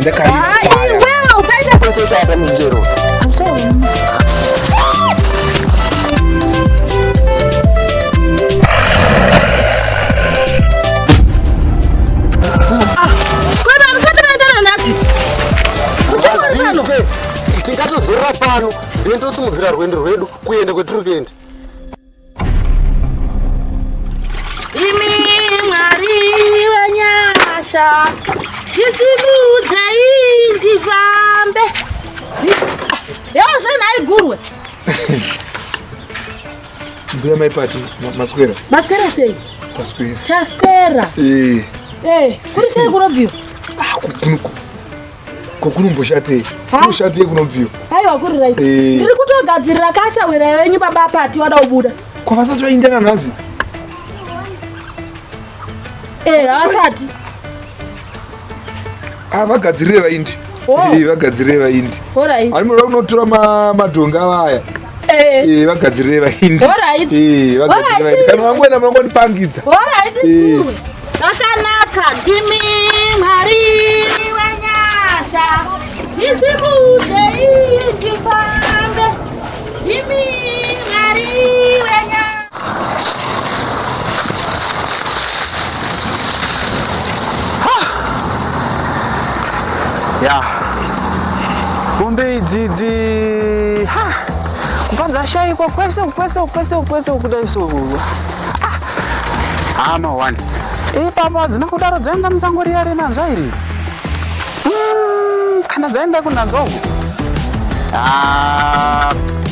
ndakarira. Wewe usaida kutoka mjero. Tingatozorora pano ndendosimudzira rwendo rwedu kuenda kwetiri kuenda. Imi Mwari wenyasha ndisimudzei ndifambe. Yozve naigurwe. Mbuya maipati maswera. Maswera sei? Maswera. Taswera. Kuri sei kunobviwa? Kokunomboshate. Kunoshate kunobviwa. Haiwa kuri right. Ndiri kutogadzirira kasawira wenyu baba apati wada kubuda. Kwavasatoindana nazi. Havasati. Vagadzirire vaindi. Vagadzirire vaindi. Alright. Ari munoda kunotora madhonga vaya. Vagadzirire vaindi. Alright. Vagadzirire vaindi. Kana vangwena vangonipangidza. Alright. Zvakanaka. Ndimi Mwari wenyasha ndisimudzei ndifambe. Ndimi Mwari wenyasha. Ya kumbe idzidzi kupanza shaikwa kwese kudai so mawani ipapa dzina kudaro dzaenda musango riya renanzva iri kana dzaenda kunanzvauko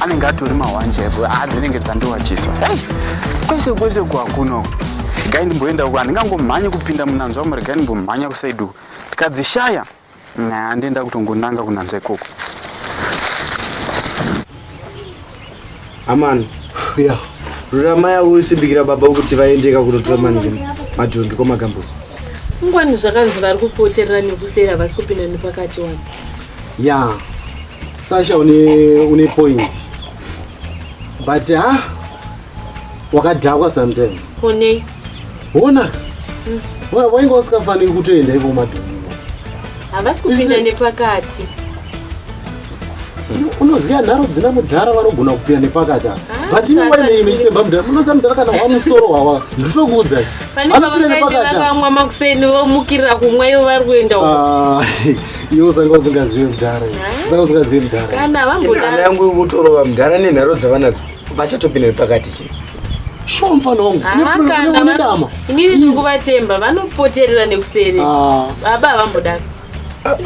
anenge atori mawanjepo dzinenge dzandiwachisa kwese kwakuno regai ndimboenda uko handingangomhanye kupinda munanzvamo regai ndimbomhanya kusaiduko tikadzishaya ndienda kutongonanga kunanzva ikoko. Amani, ruramaya usimbikira baba ukuthi vaendeka kunotora madhongi kwamagambuzo. Ngwani zvakanzi vari kupoterera nekusera vasi kupinda nepakati wani. Ya, Sasha une point. But wakadhakwa sometime. Honei. Ona? Wainga usikafaniri kutoenda ivo madhongi. Havasi kupinda nepakati. Unoziya nharo dzina mudhara vanogona kupinda nepakati. But imwe imechitemba mudhara. Munoziya mudhara kana wamusoro wawa. Nditokuudza. Pane pavakaenda vamwa makuseni vomukirira kumwe ivo vari kuenda uko. Iwo sanga usingazive mudhara. Sanga usingazive mudhara. Kana vambodaro. Ana yangu kutorova mudhara nenharo dzavanadzo. Vachatopinda nepakati chete. Sho mfana wangu. Kana inini ndikuvatemba vanopoterera nekuseri. Baba vambodaro.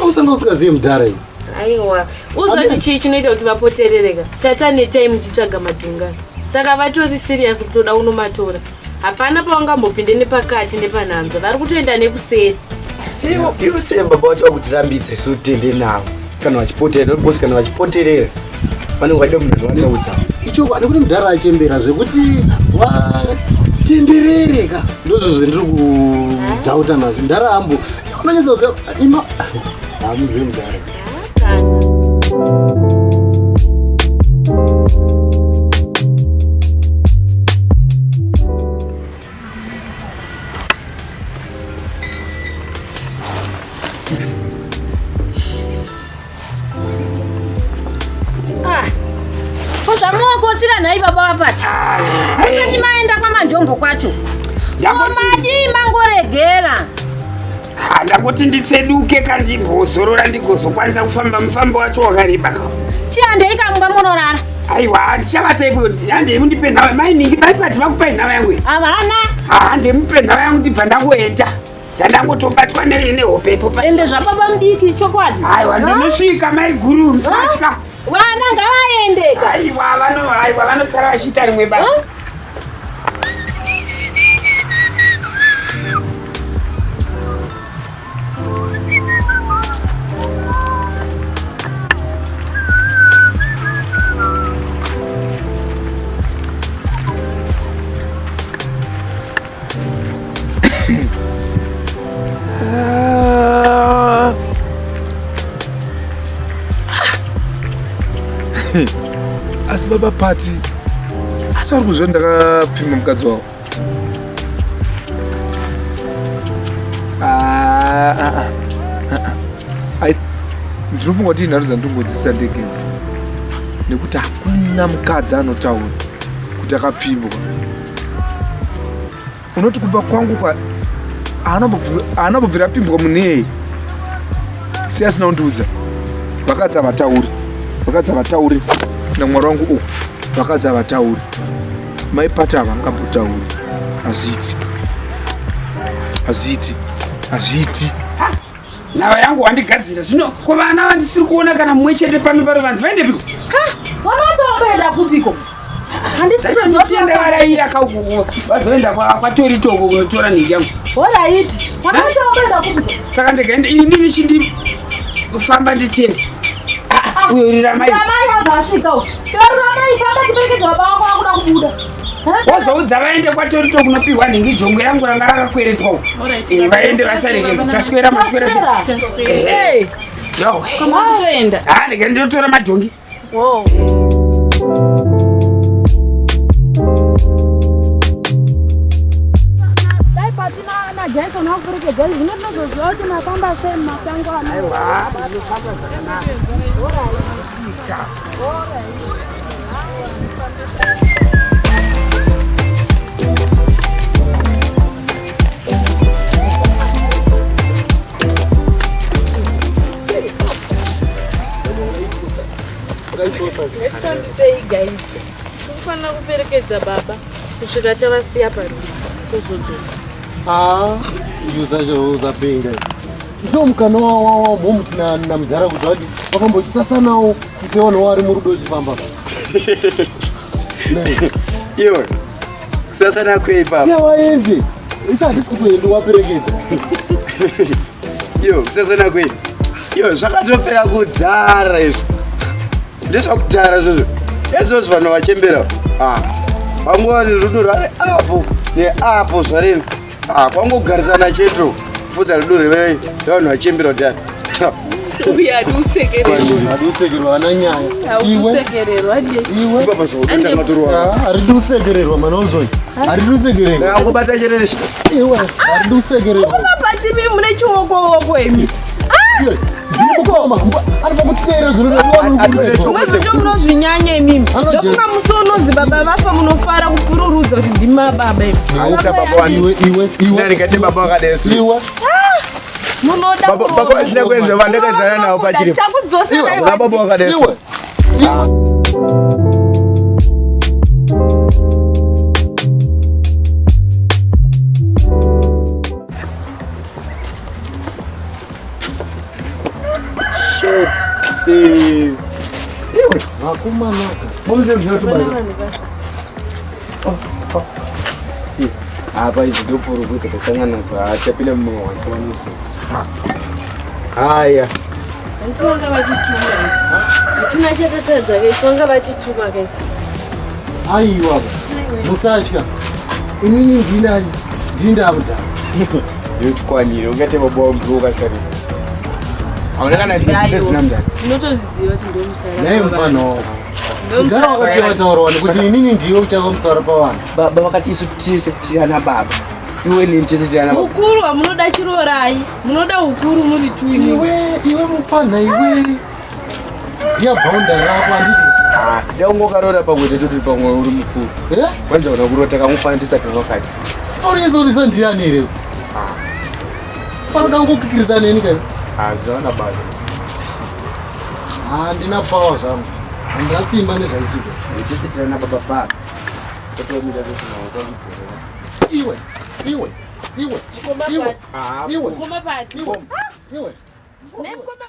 Usanga usingazive mudhara iyi. Aiwa, uzoti chii chinoita kuti vapoterereka. Tata netime chitsvaga madhunga. Saka vatori serious kutoda unomatora. Hapana pavangambopinde nepakati nepanhanzva. Vari kutoenda nekuseri. Siwo iwe sei baba vacho vakutirambidza isu tende navo. Kana vachipoterera nobosi kana vachipoterera. Vanenge vachida munhu anovatsaudza. Icho nekuti mudhara achembera zvekuti watenderereka. Ndozvo zvendiri kudhauta nazvo. Mudhara hambo. Unonyatsa kuziva ima. Hamuzivi mudhara. Zvamokosira nhai baba vapati. Musati maenda kwamanjombo kwacho. Madi mangoregera. Ndangoti nditseduke kandimbozorora ndigozokwanisa kufamba mufambo wacho wakareba. Chiandei kamba munorara. Aiwa ndichavatapo handei mundipe nhawa mainingi maipati vakupai nhawa yangu. Havana. Ndemupe nhawa yangu ndibva ndangoenda. Ndandangotobatwa nehopepo. Ende zvababa mudiki chokwadi. Aiwa ndinosvika maiguru musatya. Vana ngavaendeka. Aiwa vanosara vachiita rimwe basa. Asi baba pati asi vari kuzva ndakapima mukadzi wavo. ndinofunga kuti inharo dzandingodzisa ndegezi nekuti hakuna mukadzi anotaura kuti akapfimbwa. Unoti kumba kwangu anambobvira apfimbwa munei si asina kundiudza. Vakadzi havatauri namwari wangu vakadzi havatauri. Maipata havangambotauri. Hazviti. Nhava yangu wandigadzira zvino kuvana vandisiri kuona kana mumwe chete pami paro vanzi vaendepiko. Vanotomboenda kupiko? Handisienda varaira kaukuko vazoenda kwatoritogo kunotora nhingi yangu. Oraiti. Vanotomboenda kupiko? Saka ndikaenda inini chindifamba nditende. Uyo riramai. Ramai abasvika uko. Ramai famba tiperekedza baba vako vakuda kubuda. Wozoudza vaende kwatorito kunopihwa nhingi jongwe yangu ranga rakakweretwawo. Vaende vasarekeza taswera maswera Hey. Yo. Kamaenda. Ndikaendotora madhongi. Wow. Dai patina na Jason hakurekeza zvino tinozoziva kuti mafamba sei masango ano. Aiwa. Sei guys. Kufanira kuperekedza baba kusvika tavasiya parwisa kuzodzoka. Yuzacho uzapinga. Ndo mukana wawo na mudhara kuti wati wakambochisasa nawo kupewa wari murudo chifamba. Iwe kusasana kweipa. Waende. Isati kutoenda waperekedza. Yo kusasana kwei. Yo zvakatopera kudhara izvo. Ndezvakudhara zvozvo. Ezvozvo vanhu vachembera. Panguva nerudo rwari apo neapo zvarino. Kwangogarisana cheto kupfudza rudo rwevanhu vachembera kudhara. Uya Adusekerwa ana nyaya. Usekererwa ndiye. Iwe baba zvokutanga matorwa. Aridusekererwa manozoi. Aridusekererwa. Akubata chereresha. Iwe aridusekererwa. Mapatimi mune chiwoko imi. Ndikoma aripa kutera Mwezo munozvinyanya imimi. Ndofunga musonodzi baba vafa munofara kupururudza kuti ndima baba imi. Ausa baba wani. Iwe. Ndikati baba wakadesu. Iwe. Munoda baba wasina kuenza vandakadzana nawo pachiri. Chakudzosera baba wakadesu. Iwe. Hakumanaka. Apa idzi ndopuro kuti kusangana nadzo achapinda mumwe wantowanisi. Haya. Ndinonga vachituma. Tina chatatadza vesonga vachituma guys. Aiwa. Musatya. Inini ndinani? Ndindabuda. Yotikwanire ungate baba wambu ukatarisa. Aonekana ndisina mdani. Ndinotoziva kuti ndomusara. Naye mfano. Ndara wakati wataurwa kuti inini ndiwe uchava musara pavanhu. Baba vakati isu tise tirana baba. Iwe ni tise tirana baba. Ukuru hamunoda chirorai. Munoda ukuru muri twini. Iwe mufana iwe. Yabhaunda rako anditi. Ndaungokarora pakuite kuti pamwe uri mukuru. Kwanza unakurota kamufana tisati vakati. Aurezorisa ndiani ere? Paroda ngokukiriza neni kai? Zvaona baba. Handina pawa zvangu. Handina simba nezvaitika. Tise tirana baba baba. Totomira kuti nawo Iwe. Chikoma Iwe. pati. Iwe. Chikoma pati. Iwe. Nekoma.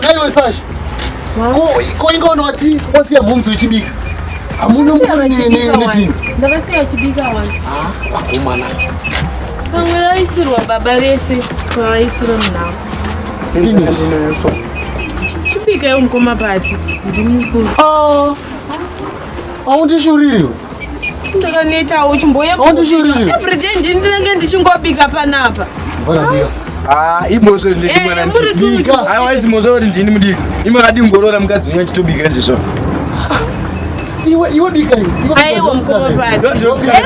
Naiwe Sasha. Ko ingaona wati wasiya mhunzi wechibika. Hamuna mukuru netini. Ndakasiya chibika wani. Akomana. Pamwe raisirwa baba rese pavaisirwa munhamo. Chibika yomukoma pati. Ndi mukuru. Haundishuriri. Ndakanetawo chimboya. Haundishuriri. Everyday ndinenge ndichingobika panapa. Vana ndiyo. imoso ndiki mwana ndiki. Aiwa imoso ndini mudiki. Imakadi ngorora mukadzi unya chitobika izvo. Iwe bika iwe. Aiwa mkomapati.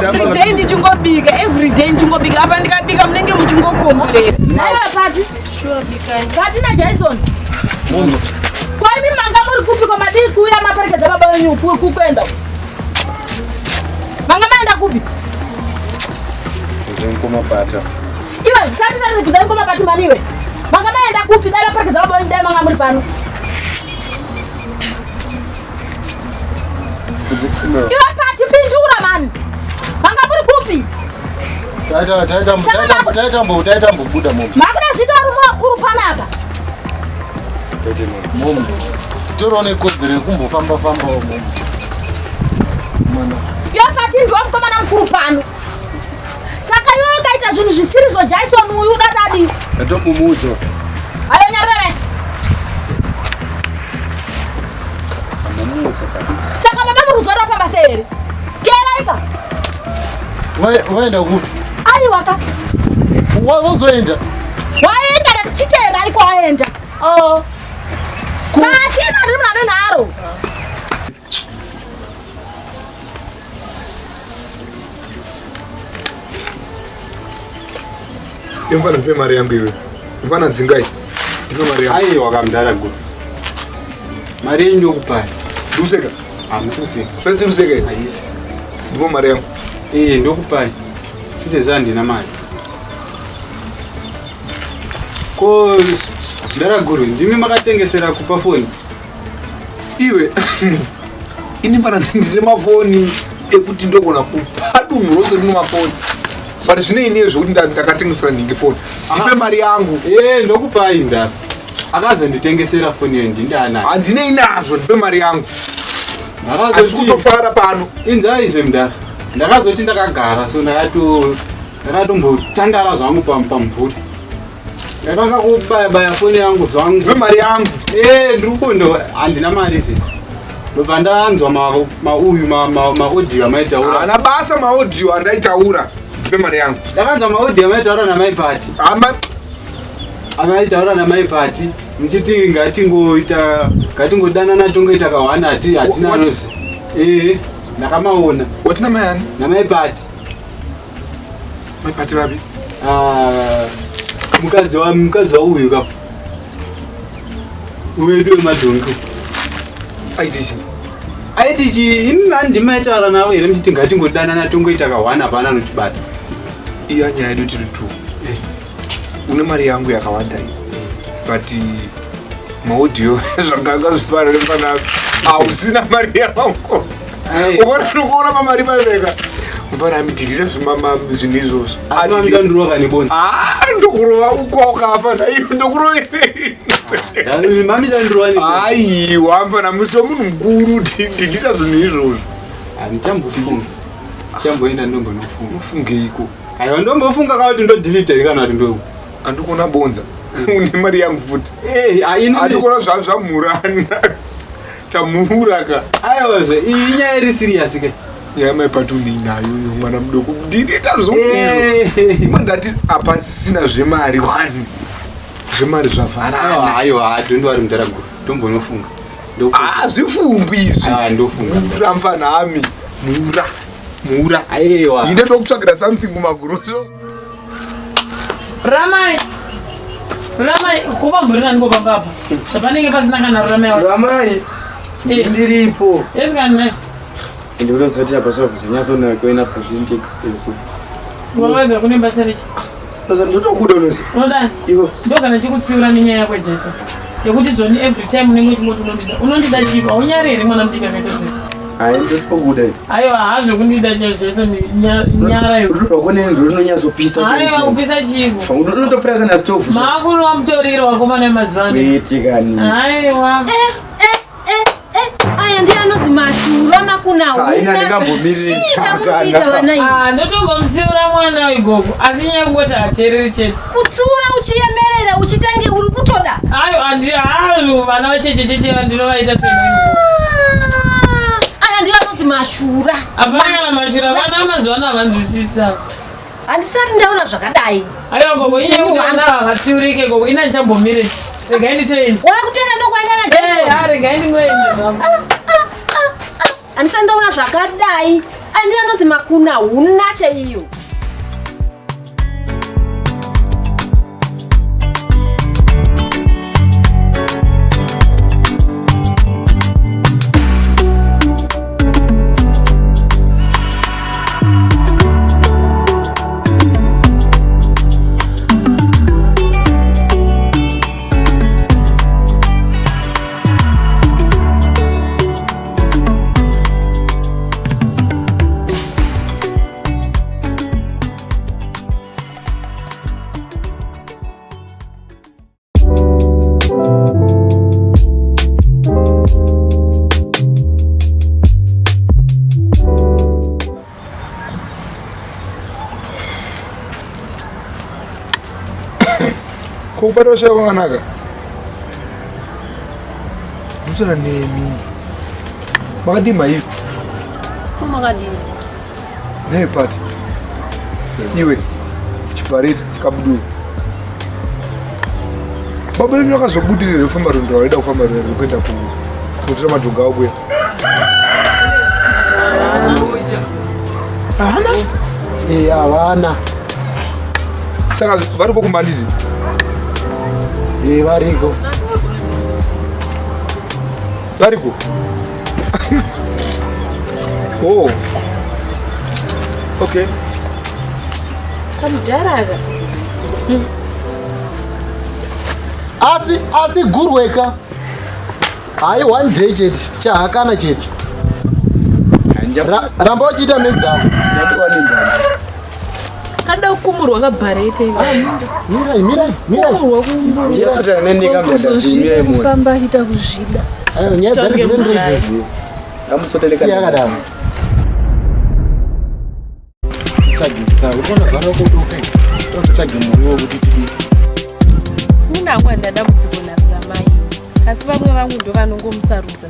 Everyday ndichingobika, everyday ndichingobika. Apa ndikabika munenge muchingokomplena. Aiwa pati. Sure bika. Pati na Jason. Mums. Kwa hivi manga muri kupi kwa madii kuya maperekeza baba wenyu kukwenda. Manga maenda kupi? Nkomapata. Iwe, sasa nikuza nkomapati maniwe. Manga maenda kupi dala perekeza baba wenyu dai manga muri pano. Iwe pati pindura man. Manga muri kupi? Taita mbubuda mums. Makuna zvitori kuru panapa. Mums. Sitorone kodzero kumbofamba famba mums. Mana. Yofati ndomkomana mukuru pano. Saka iwe ukaita zvinhu zvisiri Jason uyu udadadi. Ndatomumudzo. Hayo nyarere. Saka baba muruzora famba seri. Keraika. Waenda kupi? Ai waka. Wazoenda. Waenda ndichitera iko waenda. Matina ndiri naro. Mfana nipe mari yangu iwe. Mfana dzingai. Nipe mari yangu. Aiwa kamdara go. Mari yenyu kupai. Ruseka. Mususe. Fesi ruseka. Ayisi. Nipe mari yangu. Ndokupai. Sise zvandina mari. Ko ndaraguru ndimi makatengesera kupa foni. Iwe. Ini mfana ndine mafoni ekuti ndogona kupa dunhu rose rino mafoni. But zvine ine zvokuti ndakatengesera ndinge foni. Nipe mari yangu. Ndokupai ndara. Akazonditengesera foni iyo ndindana. Handine inazvo, nipe mari yangu. Handisi kutofara pano. Inzai izvo mdara. Ndakazoti ndakagara so ndakatombotandara zvangu pamvuri. Ndakanga kubaya foni yangu zvangu. Nipe mari yangu. Ndikundo handina mari izvizvi. Ndobva ndanzwa maaudio amaitaura. Hana basa maaudio andaitaura. Nipe mari yangu. Ndakanzwa maaudio amaitaura namaipati. Amaitaura namaipati. Nchiti ngatingodanana tongoita kawana hatina nozi. Ndakamaona. Watina mayani? Namaipati. Maipati vapi? Mukadzi wa uyu kapo. Uwedu wemadhongi. Aitichi inandimaitaura nawo here mchiti ngatingodanana tongoita kawana pana notibata. Iya nyaya yedu tiri tu. Une mari yangu yakawanda iyi. But maaudio zvakanga zvipara nepanapo. Hausina mari yangu. Unokuona pamari paveka. Mfana amidhirira zvinhu izvozvo. Ndandurova kanibonza. Ndokurova ukokafa naiyo ndokurova. Mami ndandurova ni. Aiwa mfana musi wemunhu mukuru ndidita zvinhu izvozvo. Handichambofunga. Chamboenda ndombonofunga. Unofungeiko? Aiwa ndombofunga kuti ndodelete kana kuti ndo. Andikuona bonza. Une mari yangu futi. Andikuona zvamhurana. Tamuraka. Aiwa zve inyaya iri serious ke. Maipati uneinayo mwana mudoko ndinoita zvomizvo. Ndati apa sisina zvemari wani. Zvemari zvavharana. Aiwa ndondwari mudharaguru. Ndombonofunga. Zvifumbi izvi. Ndofunga. Mura mfana hami. Mura. Aiwa. Inde ndokutsvagira something kumaguruzvo. Ramai, kubamburira ndikopamba apa. Zvapanenge pasina kana Ramai. Ramai. Ndiripo. Esikane. Ndinozoti apa zvavo zvanyasona kuenda padrinking eso. Wawega kune basa richi. Sasa ndotokuda unozi. Unodani? Ivo. Ndokana chikutsiura nenyaya yako Jesu. Yekuti zvoni every time unenge uchingoti unondida chipo. Aunyarere mwana mudika kaita sei. Hai ndotokuda. Aiwa hazvo kundida Jesu nyara yo. Ndokone ndinonyazopisa chiri. Aiwa kupisa chipo. Unotopira kana stove. Makuno wamutoriro wakomana wemazivano. Wetikani. Aiwa. Aya ndiye anodzi mashura makunawo. Haina ndingambomiriri. Chamukuita vana ivo. Ndotombomutsiura mwana igogo. Asi nyaya kungoti hateereri chete. Kutsiura uchiyemerera uchitange uri kutoda. Ayo vana vachechecheche vandinovaita senini. Aya ndiye anodzi mashura. Hapana mashura vana mazuva ano havanzwisisa. Handisati ndaona zvakadai. Aiwa gogo iye unaona vatsiurike gogo ina chambomire. Regaini train. Wakutenga ndokwanyana Jason. Regaini ngoende zvapo. Handisati ndaona zvakadai. Andinozi makuna huna chaiyo. Kupata shaka kwanaka. Dusana nemi. Magadi mai. Magadi. Ne party. Iwe. Chipariti chikabudu. Baba yedu akazobudire kufamba rondo waida kufamba rondo kwenda kutora madhunga obwe. Hana? Havana. Saka variko kumanditi. Variko. Variko. Oh. Okay. Kamjaraga. Asi gurweka. Hai one day cheti chahakana cheti. Ramba uchiita medzavo. Ndatowa nendamba. Kada ukumurwa kabharete. Mirai. Ndiyasota nenika mendazimira imwe. Kufamba achita kuzvida. Ayo nyaya dzake dzendrodziziva. Ndamusoteleka. Yakadaro. Tichagisa, unaona zvaro kutoke. Totsvage muriwo kuti tidii. Munangwa ndada kudzikonarira mai. Asi vamwe vangu ndo vanongomusarudza.